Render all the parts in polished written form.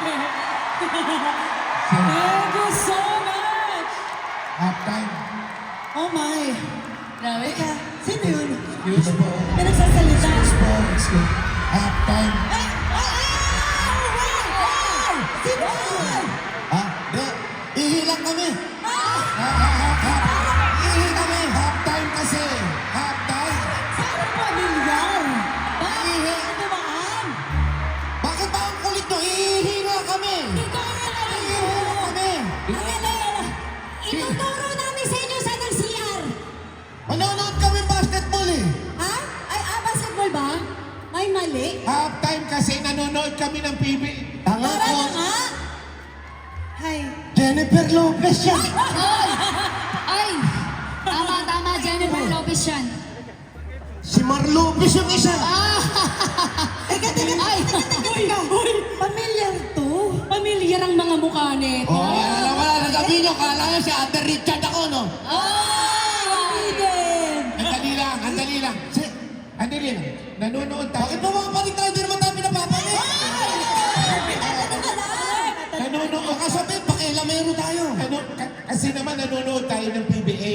Thank you so much! Half time. Oh my! Grabe. Teka, sino yun? Excuse po. May nagsasalita. Excuse po. Excuse. Half time. Sino yun? Ha? Di. Ihilang kami. Ihi kami. Half time kasi. Half time. Saan ang pamilyar? Bakit? Ano naman? Bakit ba ang kulit nyo? Ihi nga kami. Ihi kami. Ituturo namin sa inyo saan ang CR. Manonood kami basketball eh. Ha? Ay, basketball ba? May mali. Half time kasi nanonood kami ng PB. Tanga Tara ko. na nga. Hi. Jennifer Lopez yan. Ay! Tama, Jennifer Lopez yan. Si Mar Lopez yung isa. Teka. Uy, pamilyar to. Pamilyar ang mga mukha nito. Wala. Nagabi nyo. Kala nyo si Ate Richard ako, no? Eden. Andali lang. Andali lang. Nanonood tayo. Bakit ba mga panik tayo? Hindi naman tayo pinapapanik. Nanonood. Kasabi, pakilamero tayo. Kasi naman nanonood tayo ng PBA.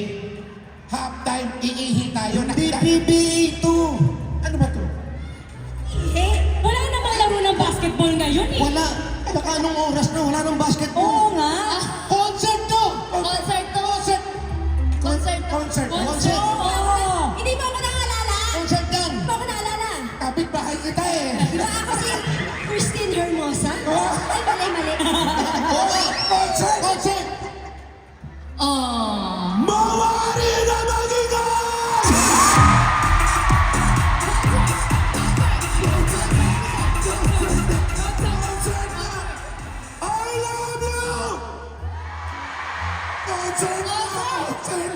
Half time, iihi tayo. Hindi PBA to. Ano ba to? Wala namang laro ng basketball ngayon eh. Wala. Baka anong oras na? Wala nang basketball. Oo nga. Concert to! Concert to. Concert. Oo. Hindi mo ako naalala? Concert yan. Hindi mo ako naalala. Kapit bahay kita eh. Di ba ako si Christine Hermosa? Ay, mali. Oo, concert. Oh. Mawari na magigas! I love you! Concert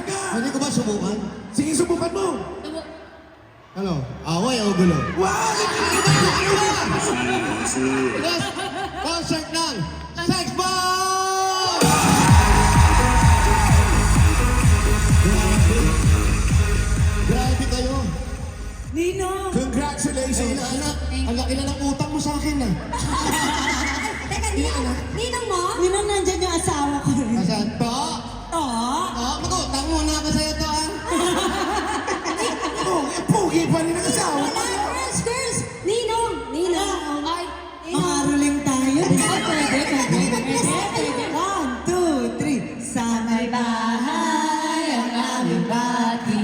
ka! Pwede ko ba subukan? Sige, subukan mo. Ano? Away o gulo? Wow! Concert ng Sex Bomb! Grabe kayo. Nino. Congratulations. Anak, ang laki na ng utang mo sa akin ah. Teka, ninang mo? Nino, nandyan yung asawa ko. Asan? To? To? Mag-utang muna ako sa'yo to ah. Pugi pa rin ang asawa. Girls! Ninong! Ay. Maruling tayo. Pwede. 1, 2, 3. Sa may bahay ang aming bati.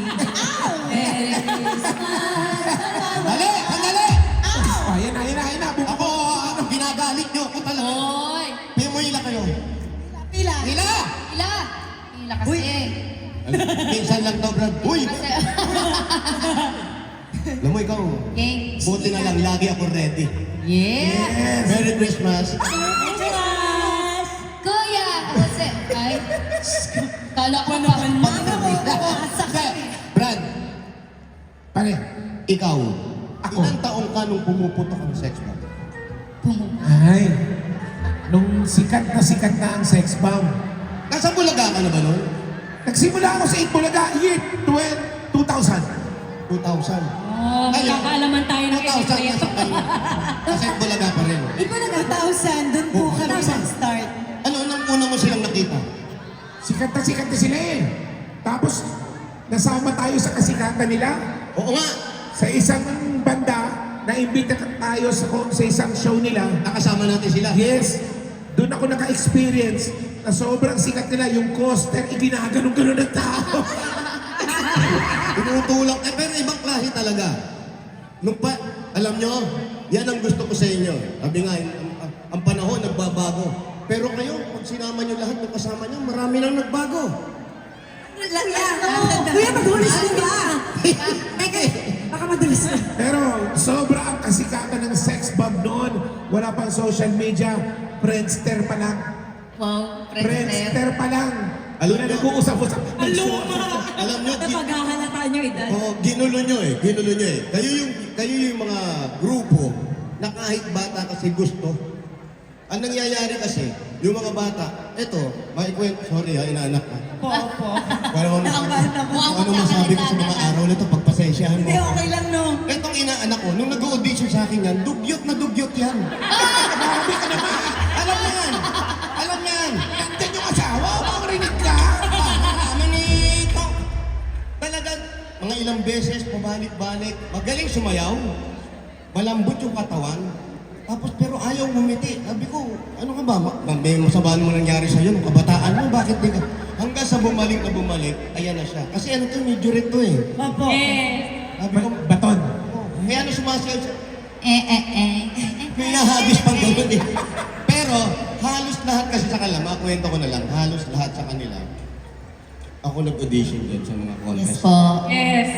Merry Christmas. Sandali! Ayan na. Ako, ginagalit niyo ako talaga. Oy. May mo hila kayo. Pila. Hila kasi. Minsan lang daw, Brad. Uy! Kasi. Alam mo ikaw, Games. buti na lang, lagi ako ready. Yeah. Merry Christmas. Christmas. Kuya. Kasi. Ay. Kala ko naman mo. Brad, pare, ikaw, ilang taong ka nung pumuputok ang sex bomb? Ay, nung sikat na ang sex bomb. Nasa Bulaga ka na ba nun? Nagsimula ako sa Itbulaga, year 2000. 2000. Oh, magkakaalaman tayo ng 2000 nasa kayo. Nasa Bulaga pa rin. Iba na 2,000. Doon po kami mag-start. Ano, nang una mo silang nakita? Sikat na sila eh. Tapos, nasama tayo sa kasikatan nila. Oo nga, Sa isang banda, naimbita tayo sa isang show nila. nakasama natin sila. Yes, doon ako naka-experience na sobrang sikat nila. Yung coaster, iginaganon-ganon ng tao. Tinutulak. Pero ibang klase talaga. Alam nyo, yan ang gusto ko sa inyo. Sabi nga, ang panahon nagbabago. Pero kayo, pag sinama nyo lahat ng kasama nyo, marami nang nagbago. Lang yan. Kuya, madulis mo ba? Teka, baka madulis mo. Pero sobra ang kasikatan ng sex bomb noon. Wala pang social media. Friendster pa lang. Wow. Friendster pa lang. Alam Doon na nyo- nag-uusap-usap. Alam nyo, Napaghahalata nyo edad. ginulo nyo eh. Kayo yung mga grupo na kahit bata kasi gusto. Ang nangyayari kasi, yung mga bata, eto, maikwento, sorry ha, inaanak ka. Popo. Ano masabi ko sa mga araw na ito, pagpasensyahan mo. Hindi, okay lang no. Itong inaanak ko, nung nag-audition sa akin yan, dugyot na dugyot yan. Grabe ka naman. Alam yan! Alam yan! Nandyan yung asawa, makarinig ka. Manito! Talagang mga ilang beses, pabalik-balik. Magaling sumayaw. Malambot yung katawan. Tapos pero ayaw ngumiti. Sabi ko, ano ka ba? May masabaan mo nangyari sa'yo nung kabataan mo. Bakit di ka? Hanggang sa bumalik na bumalik, ayan na siya. Kasi ano to, medyo rito eh. Opo. Sabi ko, Baton. kaya ano sumasayaw siya? Eh. May nahagis pang gano'n eh. Pero halos lahat kasi sa kanila, makwento ko na lang, halos lahat sa kanila, ako nag-audition doon sa mga Yes contest. po.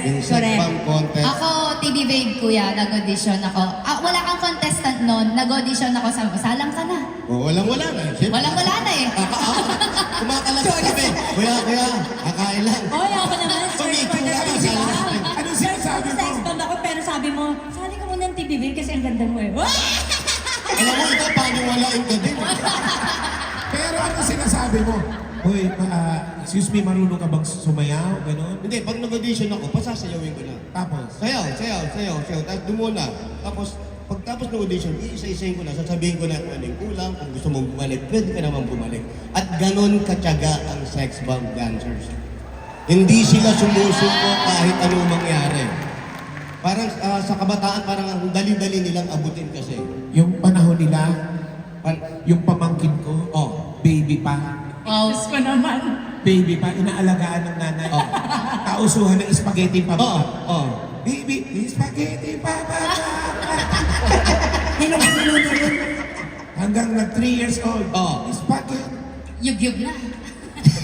Yung Sex-Bomb contest. Ako, TV Babe kuya, nag-audition ako. Wala kang contestant noon, nag-audition ako sa salang ka na. Walang-wala na. Siyempre. Walang-wala na eh. Kumakalas kami. Kuya, kakain lang. Oy, ako naman. Pangitsura ka, Search sala natin. Anong sinasabi mo? Sex bomb ako, pero sabi mo, sali ka muna ng TV Babe kasi ang ganda mo eh. Alam mo, ikaw, paano walain ka din? Pero ano sinasabi mo? Hoy, excuse me, marunong ka bang sumayaw? Ganon? Hindi, pag nag-audition ako, pasasayawin ko na. Tapos, Sayaw. Tapos doon muna. Tapos, pagtapos ng audition, iisa-isahin ko na, sasabihin ko na kung ano yung kulang, kung gusto mong bumalik, pwede ka naman bumalik. At ganon katyaga ang sex bomb dancers. Hindi sila sumusuko kahit anong mangyari. Parang sa kabataan, parang ang dali-dali nilang abutin kasi. yung panahon nila, Pan- yung pamangkin ko, baby pa. Wow. Diyos ko naman. Baby pa, inaalagaan ng nanay. Oh. Tausuhan ng spaghetti pa. Oo. Baby, spaghetti pa. Hinong-hino na yun. Hanggang nag 3 years old. Oh. Spaghetti. Yug-yug na.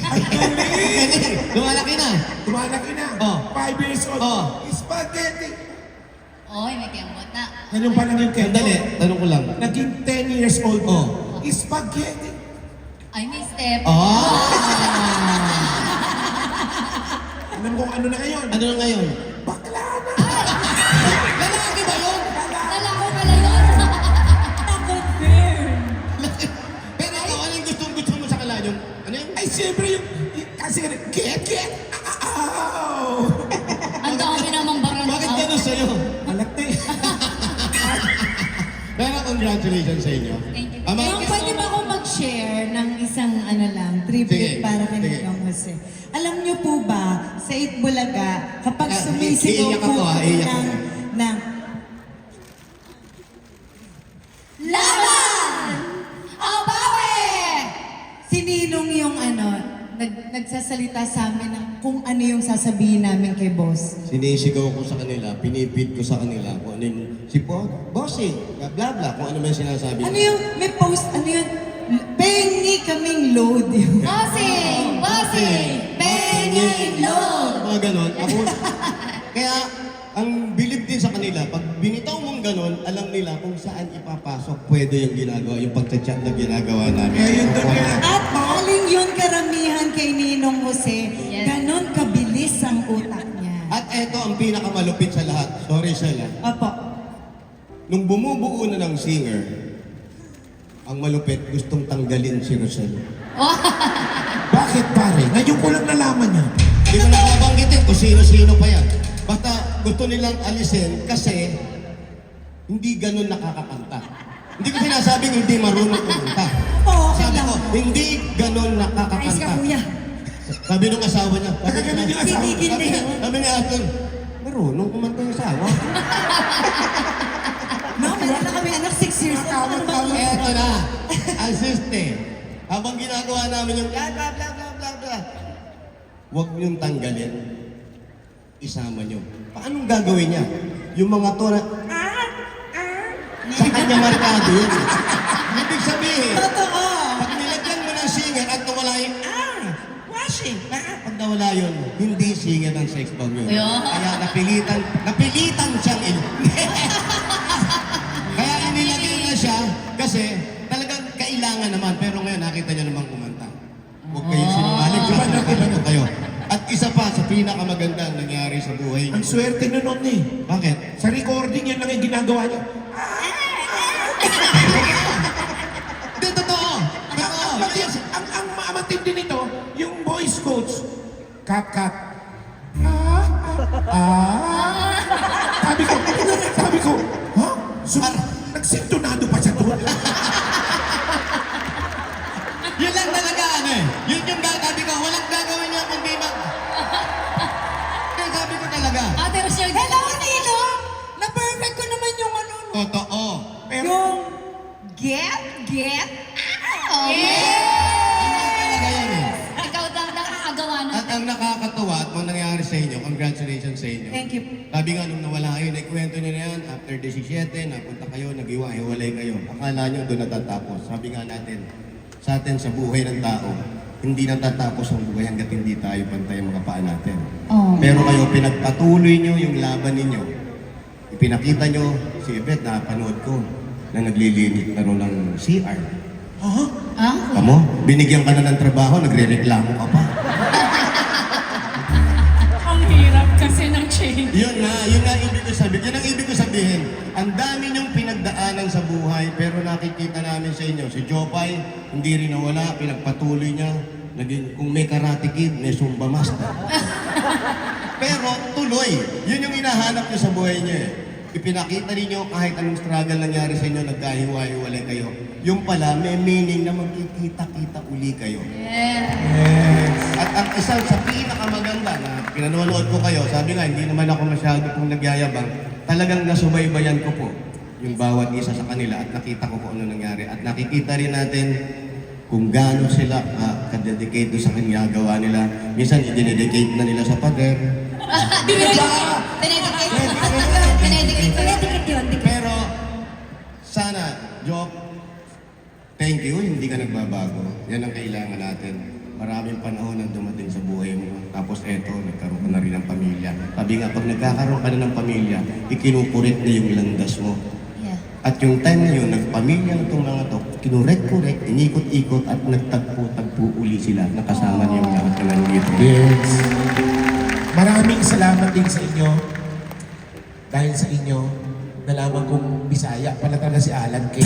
Ang galing! Lumalaki na. Tumalaki na. Oh. 5 years old. Oh. Spaghetti. Oy, may kembot na. Ganun pa lang yung kendo. Sandali, tanong ko lang. Naging 10 years old. Oh. Spaghetti. Ay, may step. Alam ko kung ano na ngayon. Ano na ngayon? Bakla na. Lalaki ba yun? Nalako pala yun. Na-confirm. Pero ikaw, ano yung gustong-gusto mo sa kalanyo? Ano yun? Ay, siyempre kasi get. Ow! Ang dami namang barang. Bakit gano'n sa'yo? Alat na eh. Pero congratulations sa inyo. Thank you. Ama, Yung pwede ba akong mag-share ng isang ano lang, Sige, tribute para kay sige. Ninong Jose? Alam niyo po ba, sa Itbulaga, kapag sumisigaw iiyak po ako, kami iiyak ako. ng Laban! Ang bawi! si Ninong yung nagsasalita sa amin ng kung ano yung sasabihin namin kay boss. sinisigaw ko sa kanila, pinipid ko sa kanila kung ano yung, bossing, blah blah, kung ano man sinasabi. Ano yung, may post, ano yun, pengi kaming load yung. Bossing! Pengi load! Mga ganon. Ako, kaya, ang bilib din sa kanila, pag binitaw mong ganon, alam nila kung saan ipapasok pwede yung ginagawa, yung pagchat-chat na ginagawa namin. Kaya yun doon kaya. At aling yun karamihan kay Ninong Jose, Yes. ganon kabilis ang utak niya. At eto ang pinakamalupit sa lahat. Sorry, Shella. Opo. Nung bumubuo na ng singer, ang malupit, gustong tanggalin si Rosel. Bakit pare? Ngayon ko lang nalaman niya. Hindi ko nakabanggitin kung sino-sino pa yan. Basta gusto nilang alisin kasi hindi ganun nakakakanta. Hindi ko sinasabing hindi marunong kumanta. Oo, okay Sabi lang. ko, hindi ganun Ayos ka, nakakakanta. kuya. Sabi nung asawa niya, Nakaganon yung asawa. sabi ni Aston, marunong kumanta yung asawa. No, meron na kami anak, 6 years old. Ano ba yun? Eto na, ang system. Habang ginagawa namin yung blah, blah, blah, blah, blah, blah. Huwag niyong tanggalin. Isama niyo. Paanong gagawin niya? Yung mga tora, sa kanya markado yun. Ibig sabihin, Totoo. pag nilagyan mo ng singer at nawala yung, washing, pag nawala yun, hindi singer ng sex bomb yun. Ayun. Kaya napilitan siyang Kaya inilagay na siya kasi talagang kailangan naman. Pero ngayon nakita niya naman kumanta. Huwag kayo sinungaling. Ano kayo. At isa pa sa pinakamagandang nangyari sa buhay Ang niyo. swerte na nun eh. Bakit? Sa recording yan lang yung ginagawa niya. Hindi, totoo. Totoo. Yes. Ang matindi nito, yung voice coach, cut. Sabi ko, ha? So, nagsintonado pa siya doon. Yun lang talaga ano eh. Yun yung sabi ko, walang gagawin niya kundi Kaya sabi ko talaga, Ate Rochelle, Hello, Nino! Na-perfect ko naman yung ano, no? totoo. Pero Yung get out! talaga yan eh. Ikaw lang nakakagawa nun. At ang nakakatuwa at kung nangyari sa inyo, congratulations sa inyo. thank you. Sabi nga nung nawala kayo, naikwento nyo na yan, after 17, napunta kayo, nag-iwa-hiwalay kayo. Akala nyo doon natatapos. Sabi nga natin, sa atin sa buhay ng tao, hindi natatapos ang buhay hanggat hindi tayo pantay ang mga paa natin. Oh. Pero kayo, pinagpatuloy nyo yung laban ninyo. Ipinakita nyo, si Yvette, napanood ko, na naglililit na rin ng CR. Ah? Kamo, binigyan ka na ng trabaho, nagre-reklamo ka pa. Ang hirap kasi ng change. Yun nga ibig ko sabihin. Yun ang ibig ko sabihin. Ang dami niyong pinagdaanan sa buhay, pero nakikita namin sa inyo, si Jopay, hindi rin nawala, pinagpatuloy niya. Naging, kung may Karate Kid, may Zumba Master. Pero tuloy, yun yung hinahanap niyo sa buhay niyo eh. Ipinakita ninyo kahit anong struggle nangyari sa inyo, nagkahiwa-hiwalay kayo. Yung pala, may meaning na magkikita-kita uli kayo. At ang isa sa pinakamaganda na pinanonood ko kayo, sabi nga, hindi naman ako masyado kung nagyayabang, talagang nasubaybayan ko po yung bawat isa sa kanila at nakita ko kung ano nangyari. At nakikita rin natin kung gaano sila ka-dedicate sa ginagawa nila. Minsan, i-dedicate na nila sa pader. Pinedicate ko yun. Pero, sana, Job, thank you, hindi ka nagbabago. Yan ang kailangan natin. Maraming panahon ang dumating sa buhay mo. Tapos eto, nagkaroon ka na rin ng pamilya. Sabi nga, pag nagkakaroon ka na ng pamilya, ikinukurit na yung landas mo. Yeah. At yung time na yun, nagpamilya itong mga to, kinurek-kurek, inikot-ikot at nagtagpo-tagpo uli sila. Nakasama niyo yung lahat na nandito. Yes. Maraming salamat din sa inyo. Dahil sa inyo, nalaman kong Bisaya pala talaga si Alan Kay.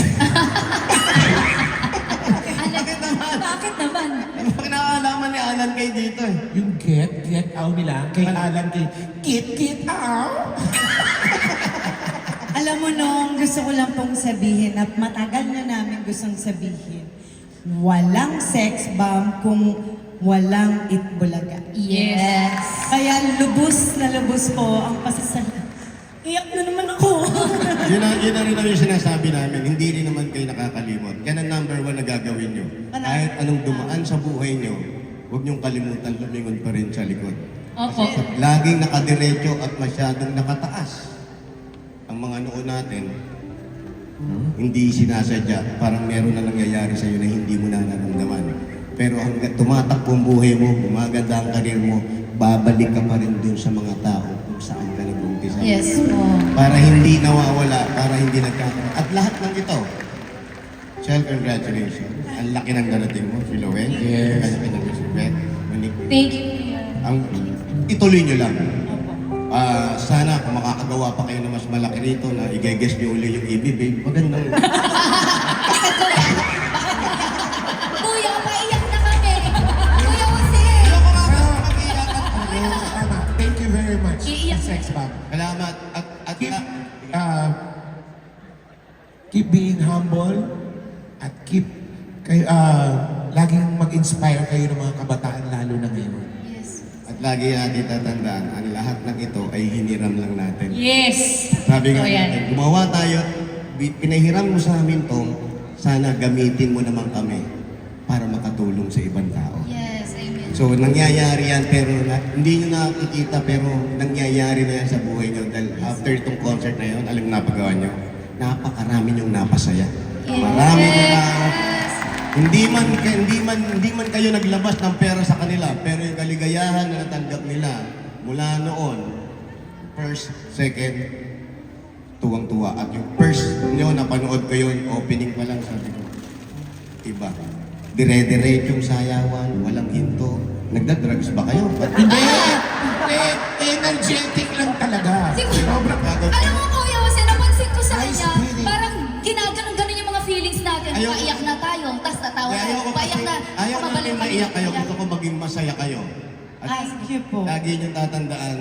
Bakit naman? Pag nakakalaman ni Alan Kay dito eh. Yung get out nila kay Alan Kay. Get out! Alam mo nung gusto ko lang pong sabihin at matagal na namin gustong sabihin, walang sex bomb kung walang itbulaga. Yes. Kaya lubos na lubos po ang pasasalamat. Iyak na naman ako. Yun na rin naman yung sinasabi namin, hindi rin naman kayo nakakalimot. Yan ang number 1 na gagawin nyo. Kahit anong dumaan sa buhay nyo, huwag nyong kalimutan lumingon pa rin sa likod. Opo. Laging nakadiretso at masyadong nakataas. Ang mga noo natin, hindi sinasadya. Parang meron na nangyayari sa iyo na hindi mo na naramdaman. Pero hanggang tumatakbo ang buhay mo, gumaganda ang karir mo, babalik ka pa rin dun sa mga tao kung saan ka nag-umpisa. Yes po. Para hindi nawawala, para hindi nagkakaroon. At lahat ng ito, congratulations. Ang laki ng darating mo, Philoel. Yes. Kanya-kanya mo si Beth, Monique. Thank you. Ituloy nyo lang. Sana kung makakagawa pa kayo na mas malaki rito na i-guess nyo uli yung EBB, magandang. Kuya, paiyak na kami. Kuya Jose. Tama. Thank you very much. Iiyak. Sex bomb. Salamat. At Keep being humble at keep kayo laging mag-inspire kayo ng mga kabataan lalo na ngayon. Yes. At lagi natin tatandaan, ang lahat ng ito ay hiniram lang natin. Yes. Sabi nga, Totoo yan. gumawa tayo, pinahiram mo sa amin to, sana gamitin mo naman kami para makatulong sa ibang tao. Yes, amen. So, nangyayari yan, pero hindi nyo nakikita, pero nangyayari na yan sa buhay nyo. Dahil after itong concert na yun, alam mo napagawa nyo, napakarami nyong napasaya. Marami na hindi man kayo naglabas ng pera sa kanila, pero yung kaligayahan na natanggap nila mula noon, first, second, tuwang-tuwa. At yung first nyo, napanood ko yun, opening pa lang, sabi ko, iba. Dire-diretsong sayawan, walang hinto. Nagda-drugs ba kayo? Hindi! Energetic lang talaga. Sobrang pagod. Alam mo, Kuya Jose, napansin ko sa High kanya, spirit. parang ginaganon-ganon yung mga feelings natin. Ayaw- Paiyak na tayo, tas natawa tayo. Paiyak na, Ayaw namin maiyak kayo, gusto ko maging masaya kayo. At Thank you po. lagi niyong tatandaan,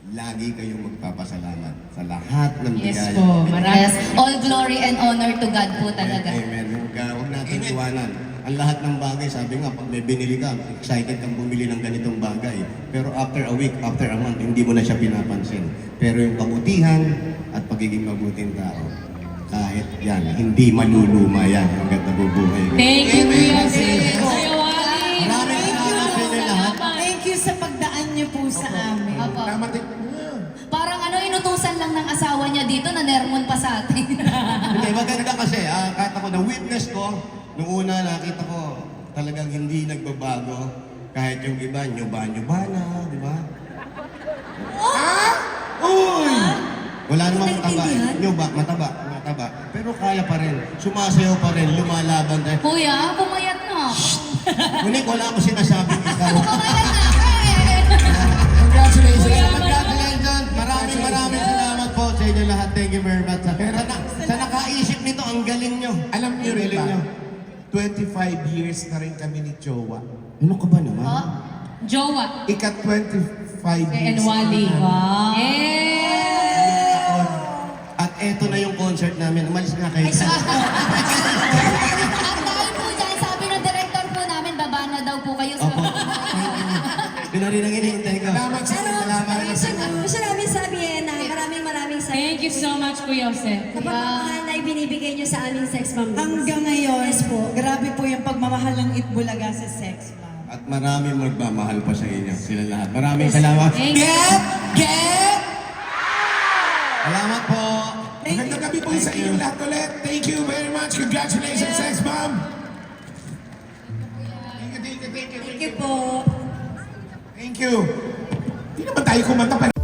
lagi kayong magpapasalamat sa lahat ng Yes biyaya. po, maraming. All glory and honor to God po talaga. Amen. Huwag natin iwanan. Ang lahat ng bagay, sabi nga, pag may binili ka, excited kang bumili ng ganitong bagay. Pero after a week, after a month, hindi mo na siya pinapansin. Pero yung kabutihan at pagiging mabuting tao, kahit yan, hindi maluluma yan hanggat nabubuhay. Thank you, Kuya Thank you. Kuya Wally. Maraming salamat sa inyo lahat. Thank you sa pagdaan niyo po sa amin. Opo. Salamat din. Parang inutusan lang ng asawa niya dito na nermon pa sa atin. Hindi, maganda kasi, kahit ako na-witness ko, nung una nakita ko talagang hindi nagbabago. Kahit yung iba, nyuba-nyuba na, di ba? Uy! Wala namang mataba. Nyuba, mataba. Pero kaya pa rin. Sumasayaw pa rin, lumalaban tayo. Kuya, pumayat na. Ngunit wala akong sinasabing ikaw. Pumayat na. Congratulations. Congratulations! Maraming salamat po sa inyo lahat. Thank you very much. Sa nakaisip nito, ang galing nyo. Alam niyo Ang rin galing ba, nyo. 25 years na rin kami ni Jowa. Ano ka ba naman? Oh, Jowa. Ika-25 Kay years. Wally. Wow. At eto na yung concert namin. Umalis nga kayo. At dahil po dyan, sabi ng director po namin, baba na daw po kayo sa Opo. Yun na rin ang hinihintay ko. Salamat sa inyo. Salamat. Gusto namin sabihin na maraming salamat Thank you so much, Kuya Jose. sa pagmamahal na ibinibigay niyo sa aming sex bomb. Hanggang ngayon, Yes po. grabe po yung pagmamahal ng Itbulaga sa sex bomb. At maraming magmamahal pa sa inyo. Sila lahat. Maraming salamat. Thank you. Salamat po. Magandang gabi po sa inyo lahat ulit. Thank you very much. Congratulations, Sex Bomb. Thank you. Thank you po. Thank you. Hindi naman tayo kumanta pa.